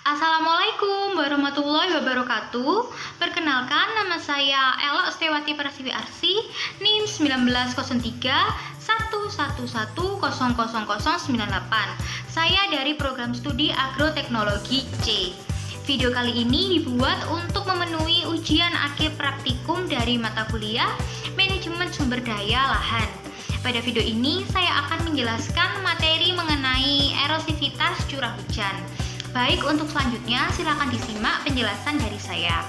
Assalamualaikum warahmatullahi wabarakatuh. Perkenalkan, nama saya Ella Estewati Prasiwi Arsi, NIM 190311100098. Saya dari program studi Agroteknologi C. Video kali ini dibuat untuk memenuhi ujian akhir praktikum dari mata kuliah Manajemen Sumber Daya Lahan. Pada video ini saya akan menjelaskan materi mengenai erosivitas curah hujan. Baik, untuk selanjutnya silakan disimak penjelasan dari saya.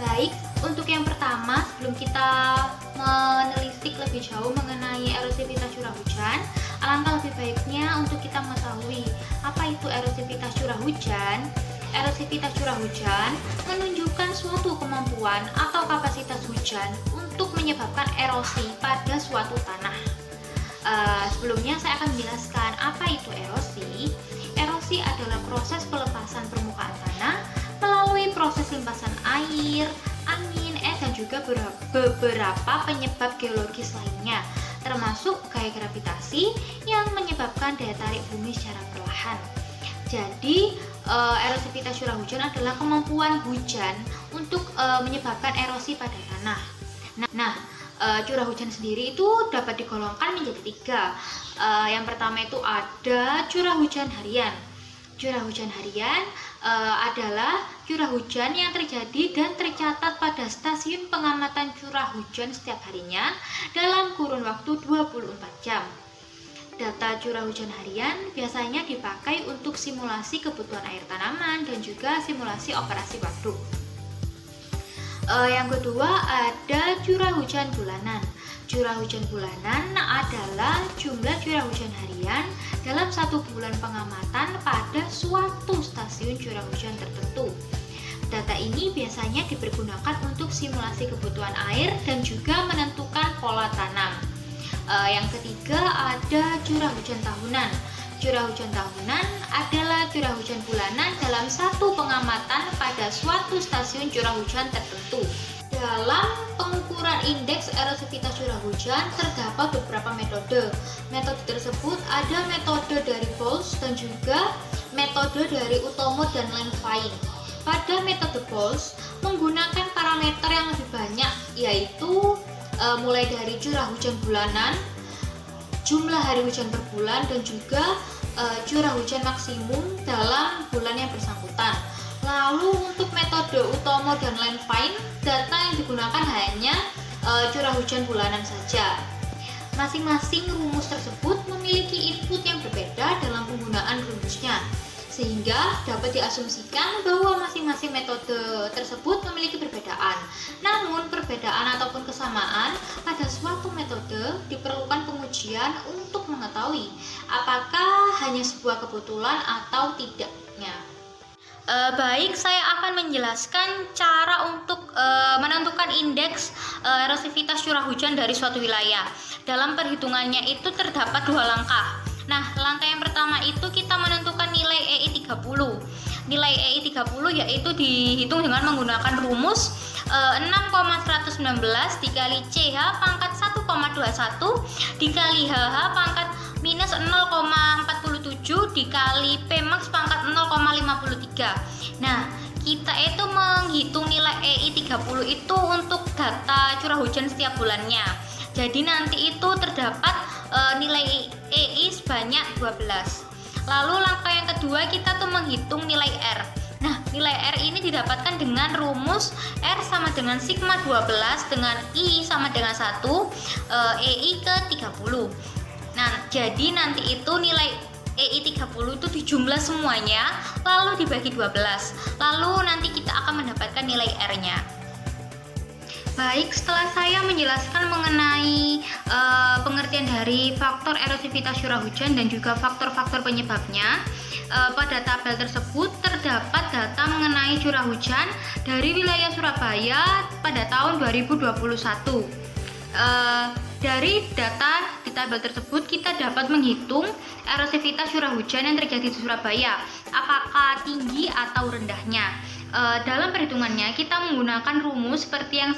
Baik, untuk yang pertama, sebelum kita menelisik lebih jauh mengenai erosivitas curah hujan, alangkah lebih baiknya untuk kita mengetahui apa itu erosivitas curah hujan. Erosivitas curah hujan menunjukkan suatu kemampuan atau kapasitas hujan untuk menyebabkan erosi pada suatu tanah. Sebelumnya saya akan menjelaskan apa itu erosi. Erosi adalah proses pelepasan permukaan tanah melalui proses limpasan air, angin, es, dan juga beberapa penyebab geologis lainnya, termasuk gaya gravitasi yang menyebabkan daya tarik bumi secara perlahan. Jadi, erosivitas curah hujan adalah kemampuan hujan untuk menyebabkan erosi pada tanah. Curah hujan sendiri itu dapat digolongkan menjadi tiga. Yang pertama itu ada curah hujan harian. Curah hujan harian adalah curah hujan yang terjadi dan tercatat pada stasiun pengamatan curah hujan setiap harinya dalam kurun waktu 24 jam. Data curah hujan harian biasanya dipakai untuk simulasi kebutuhan air tanaman dan juga simulasi operasi waduk. Yang kedua ada curah hujan bulanan. Curah hujan bulanan adalah jumlah curah hujan harian dalam satu bulan pengamatan pada suatu stasiun curah hujan tertentu. Data ini biasanya dipergunakan untuk simulasi kebutuhan air dan juga menentukan pola tanam. Yang ketiga ada curah hujan tahunan. Curah hujan tahunan adalah curah hujan bulanan dalam satu pengamatan pada suatu stasiun curah hujan tertentu. Dalam pengukuran indeks erosivitas curah hujan terdapat beberapa metode. Metode tersebut ada metode dari Pohls dan juga metode dari Utomo dan Langevin. Pada metode Pohls menggunakan parameter yang lebih banyak, yaitu mulai dari curah hujan bulanan, jumlah hari hujan per bulan, dan juga curah hujan maksimum dalam bulan yang bersangkutan. Lalu untuk metode Utomo dan Langevin, data yang digunakan hanya curah hujan bulanan saja. Masing-masing rumus tersebut memiliki input yang berbeda dalam penggunaan rumusnya, sehingga dapat diasumsikan bahwa masing-masing metode tersebut memiliki perbedaan. Namun perbedaan ataupun kesamaan pada suatu metode diperlukan pengujian untuk mengetahui apakah hanya sebuah kebetulan atau tidaknya. Baik, saya akan menjelaskan cara untuk menentukan indeks erosivitas curah hujan dari suatu wilayah. Dalam perhitungannya itu terdapat dua langkah. Langkah yang pertama itu kita menentukan nilai EI 30. Nilai EI 30 yaitu dihitung dengan menggunakan rumus 6,119 dikali CH pangkat 1,21 dikali HH pangkat minus 0,47 dikali Pmax pangkat 0,53. Kita itu menghitung nilai EI 30 itu untuk data curah hujan setiap bulannya. Jadi nanti itu terdapat nilai EI sebanyak 12. Lalu langkah yang kedua kita tuh menghitung nilai R. Nilai R ini didapatkan dengan rumus R sama dengan sigma 12 dengan I sama dengan 1 EI ke 30. Jadi nanti itu nilai EI 30 itu dijumlah semuanya lalu dibagi 12. Lalu nanti kita akan mendapatkan nilai R-nya. Baik, setelah saya menjelaskan mengenai pengertian dari faktor erosivitas curah hujan dan juga faktor-faktor penyebabnya, pada tabel tersebut terdapat data mengenai curah hujan dari wilayah Surabaya pada tahun 2021. Dari data di tabel tersebut kita dapat menghitung erosivitas curah hujan yang terjadi di Surabaya, apakah tinggi atau rendahnya. Dalam perhitungannya kita menggunakan rumus seperti yang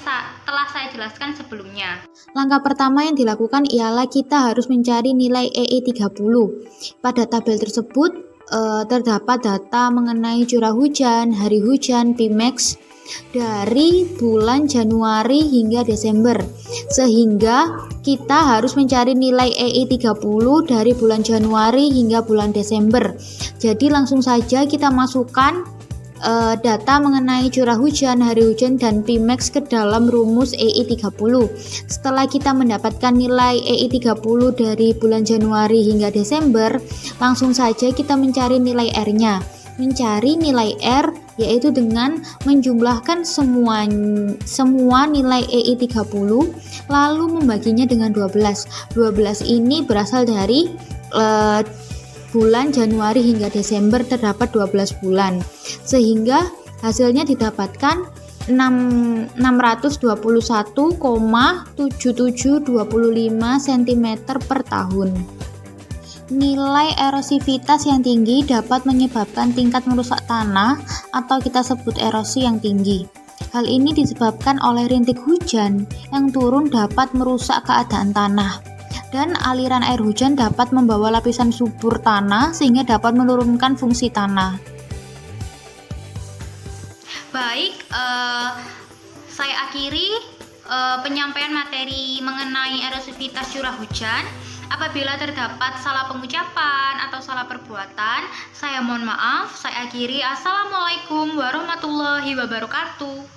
telah saya jelaskan sebelumnya. Langkah pertama yang dilakukan ialah kita harus mencari nilai EI 30. Pada tabel tersebut terdapat data mengenai curah hujan, hari hujan, P-max dari bulan Januari hingga Desember, sehingga kita harus mencari nilai EI 30 dari bulan Januari hingga bulan Desember. Jadi langsung saja kita masukkan data mengenai curah hujan, hari hujan, dan P-max ke dalam rumus EI 30. Setelah kita mendapatkan nilai EI 30 dari bulan Januari hingga Desember, langsung saja kita mencari nilai R-nya. Mencari nilai R yaitu dengan menjumlahkan semua nilai EI 30 lalu membaginya dengan 12. 12 ini berasal dari bulan Januari hingga Desember, terdapat 12 bulan, sehingga hasilnya didapatkan 621,7725 cm per tahun. Nilai erosivitas yang tinggi dapat menyebabkan tingkat merusak tanah atau kita sebut erosi yang tinggi. Hal ini disebabkan oleh rintik hujan yang turun dapat merusak keadaan tanah. Dan aliran air hujan dapat membawa lapisan subur tanah sehingga dapat menurunkan fungsi tanah. Baik, saya akhiri penyampaian materi mengenai erosivitas curah hujan. Apabila terdapat salah pengucapan atau salah perbuatan, saya mohon maaf. Saya akhiri. Assalamualaikum warahmatullahi wabarakatuh.